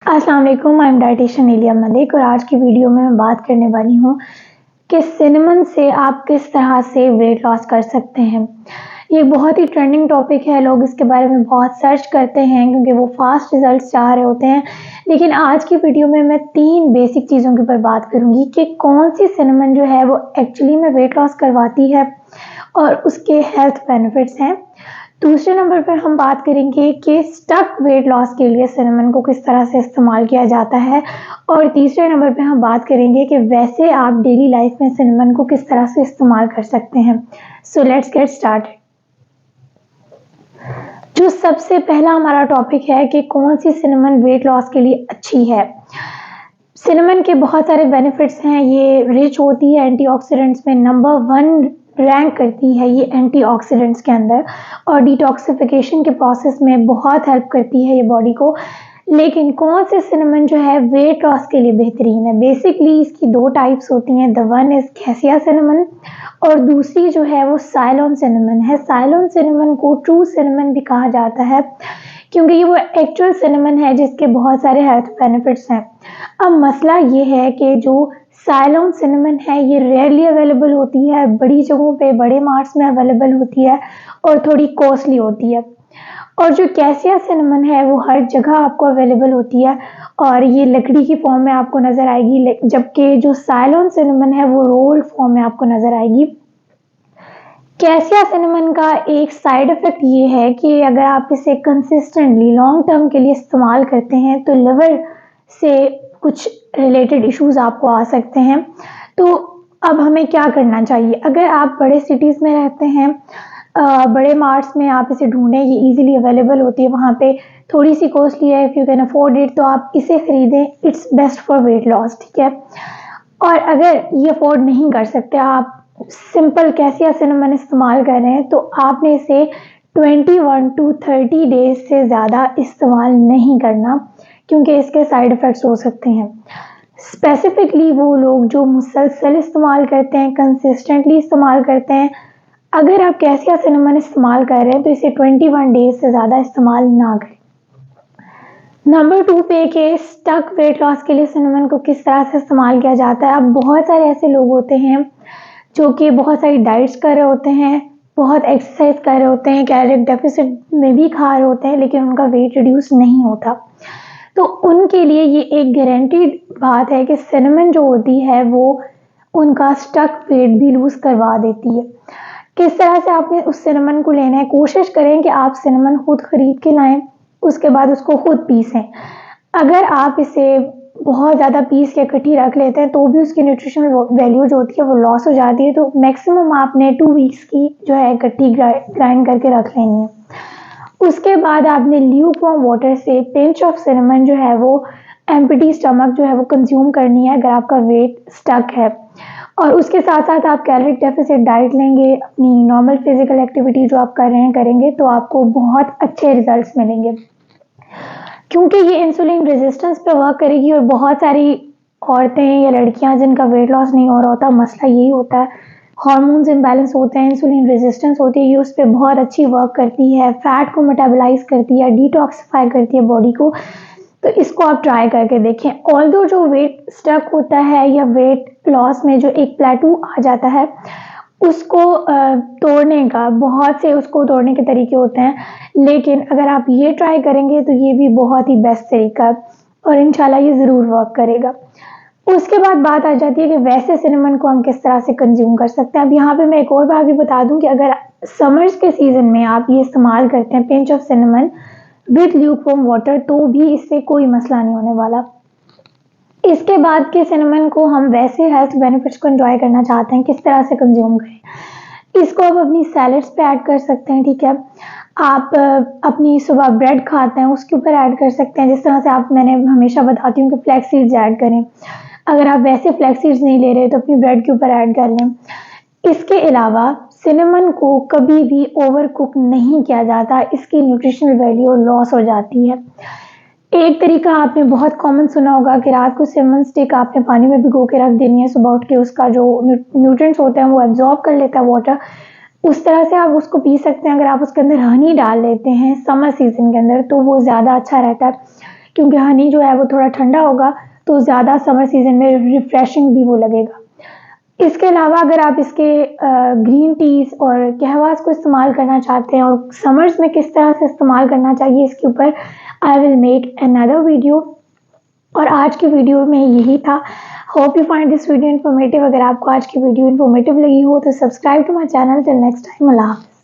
अस्सलाम वालेकुम, I am dietitian इलिया मलिक और आज की वीडियो में मैं बात करने वाली हूँ कि सिनेमन से आप किस तरह से वेट लॉस कर सकते हैं। ये बहुत ही ट्रेंडिंग टॉपिक है, लोग इसके बारे में बहुत सर्च करते हैं क्योंकि वो फास्ट रिजल्ट्स चाह रहे होते हैं। लेकिन आज की वीडियो में मैं 3 बेसिक चीज़ों के ऊपर बात करूँगी कि कौन सी सिनेमन जो है वो एक्चुअली में वेट लॉस करवाती है और उसके हेल्थ बेनिफिट्स हैं। दूसरे नंबर पर हम बात करेंगे कि स्टक वेट लॉस के लिए सिनेमन को किस तरह से इस्तेमाल किया जाता है और तीसरे नंबर पे हम बात करेंगे कि वैसे आप डेली लाइफ में सिनेमन को किस तरह से इस्तेमाल कर सकते हैं। So let's get started. जो सबसे पहला हमारा टॉपिक है कि कौन सी सिनेमन वेट लॉस के लिए अच्छी है। सिनेमन के बहुत सारे बेनिफिट्स हैं, ये रिच होती है एंटीऑक्सीडेंट्स में, नंबर 1 रैंक करती है ये एंटीऑक्सीडेंट्स के अंदर और डिटॉक्सिफिकेशन के प्रोसेस में बहुत हेल्प करती है ये बॉडी को। लेकिन कौन से सिनेमन जो है वेट लॉस के लिए बेहतरीन है? बेसिकली इसकी 2 टाइप्स होती हैं, the one is cassia cinnamon और दूसरी जो है वो साइलोन सिनेमन है। साइलोन सिनेमन को ट्रू सिनेमन भी कहा जाता है क्योंकि ये वो एक्चुअल सिनेमन है जिसके बहुत सारे हेल्थ बेनिफिट्स हैं। अब मसला ये है कि जो साइलोन सिनेमन है ये रेयरली अवेलेबल होती है, बड़ी जगहों पे बड़े मार्ट्स में अवेलेबल होती है और थोड़ी कॉस्टली होती है। और जो कैसिया सिनेमन है वो हर जगह आपको अवेलेबल होती है और ये लकड़ी की फॉर्म में आपको नज़र आएगी, जबकि जो साइलोन सिनेमन है वो रोल्ड फॉर्म में आपको नज़र आएगी। कैसिया सिनेमन का एक साइड इफ़ेक्ट ये है कि अगर आप इसे कंसिस्टेंटली लॉन्ग टर्म के लिए इस्तेमाल करते हैं तो लिवर से कुछ रिलेटेड इश्यूज़ आपको आ सकते हैं। तो अब हमें क्या करना चाहिए? अगर आप बड़े सिटीज़ में रहते हैं, बड़े मार्ट्स में आप इसे ढूँढें, ये ईज़िली अवेलेबल होती है, वहाँ पे थोड़ी-सी कॉस्टली है, if you can afford it तो आप इसे खरीदें, it's best for weight loss, ठीक है? और अगर ये अफोर्ड नहीं कर सकते, आप सिंपल कैसिया सिनेमन इस्तेमाल कर रहे हैं तो आपने इसे 21 टू 30 डेज से ज़्यादा इस्तेमाल नहीं करना क्योंकि इसके साइड इफ़ेक्ट्स हो सकते हैं। स्पेसिफिकली वो लोग जो मुसलसल इस्तेमाल करते हैं, कंसिस्टेंटली इस्तेमाल करते हैं, अगर आप कैसिया सिनेमन इस्तेमाल कर रहे हैं तो इसे 21 डेज से ज़्यादा इस्तेमाल ना करें। नंबर 2 पे कि स्टक वेट लॉस के लिए सिनेमन को किस तरह से इस्तेमाल किया जाता है। अब बहुत सारे ऐसे लोग होते हैं जो कि बहुत सारी डाइट्स कर रहे होते हैं, बहुत एक्सरसाइज कर रहे होते हैं, कैलोरी डेफिसिट में भी खा रहे होते हैं, लेकिन उनका वेट रिड्यूस नहीं होता। तो उनके लिए ये एक गारंटीड बात है कि सिनेमन जो होती है वो उनका स्टक वेट भी लूज़ करवा देती है। किस तरह से आपने उस सिनेमन को लेना है? कोशिश करें कि आप सिनेमन खुद खरीद के लाएं, उसके बाद उसको खुद पीसें। अगर आप इसे बहुत ज़्यादा पीस के इकट्ठी रख लेते हैं तो भी उसकी न्यूट्रिशनल वैल्यू जो होती है वो लॉस हो जाती है। तो मैक्सिमम आपने 2 वीक्स की जो है इकट्ठी ग्राइंड करके रख लेनी है। उसके बाद आपने ल्यूकवार्म वाटर से पिंच ऑफ सिनेमन जो है वो एम्प्टी स्टमक जो है वो कंज्यूम करनी है अगर आपका वेट स्टक है। और उसके साथ साथ आप कैलोरी डेफिसिट डाइट लेंगे, अपनी नॉर्मल फिजिकल एक्टिविटी जो आप कर रहे हैं करेंगे तो आपको बहुत अच्छे रिजल्ट्स मिलेंगे क्योंकि ये इंसुलिन रेजिस्टेंस पे वर्क करेगी। और बहुत सारी औरतें या लड़कियां जिनका वेट लॉस नहीं हो रहा होता, मसला यही होता है, हार्मोन्स इम्बैलेंस होते हैं, इंसुलिन रेजिस्टेंस होती है, ये उस पर बहुत अच्छी वर्क करती है, फैट को मेटाबोलाइज करती है, डिटॉक्सिफाई करती है बॉडी को। तो इसको आप ट्राई करके देखें। ऑल्दो जो वेट स्टक होता है या वेट लॉस में जो एक प्लेटू आ जाता है उसको तोड़ने का बहुत से उसको तोड़ने के तरीके होते हैं, लेकिन अगर आप ये ट्राई करेंगे तो ये भी बहुत ही बेस्ट तरीका है और इंशाल्लाह ये ज़रूर वर्क करेगा। उसके बाद बात आ जाती है कि वैसे सिनेमन को हम किस तरह से कंज्यूम कर सकते हैं। अब यहाँ पे मैं एक और बात भी बता दूं कि अगर समर्स के सीज़न में आप ये इस्तेमाल करते हैं pinch of cinnamon with lukewarm water तो भी इससे कोई मसला नहीं होने वाला। इसके बाद के सिनेमन को हम वैसे हेल्थ बेनिफिट्स को एंजॉय करना चाहते हैं, किस तरह से कंज्यूम करें। इसको आप अपनी सैलड्स पे ऐड कर सकते हैं, ठीक है। आप अपनी सुबह ब्रेड खाते हैं उसके ऊपर ऐड कर सकते हैं, जिस तरह से आप, मैंने हमेशा बताती हूँ कि फ्लैक्स सीड्स ऐड करें। अगर आप वैसे फ्लैक्स सीड्स नहीं ले रहे तो अपनी ब्रेड के ऊपर ऐड कर लें। इसके अलावा सिनेमन को कभी भी ओवर कुक नहीं किया जाता, इसकी न्यूट्रिशनल वैल्यू लॉस हो जाती है। एक तरीका आपने बहुत कॉमन सुना होगा कि रात को सिनेमन स्टिक आपने पानी में भिगो के रख देनी है, सुबह उठ के उसका जो न्यूट्रिएंट्स होते हैं वो एब्जॉर्ब कर लेता है वाटर। उस तरह से आप उसको पी सकते हैं। अगर आप उसके अंदर हनी डाल लेते हैं समर सीजन के अंदर तो वो ज़्यादा अच्छा रहता है क्योंकि हनी जो है वो थोड़ा ठंडा होगा तो ज़्यादा समर सीज़न में रिफ़्रेशिंग भी वो लगेगा। इसके अलावा अगर आप इसके ग्रीन टीज़ और कहवास को इस्तेमाल करना चाहते हैं और समर्स में किस तरह से इस्तेमाल करना चाहिए, इसके ऊपर I will make another video. और आज की वीडियो में यही था। Hope you find this video informative. अगर आपको आज की वीडियो इन्फॉर्मेटिव लगी हो तो subscribe to my channel. Till next time, अल्लाह हाफ़िज़।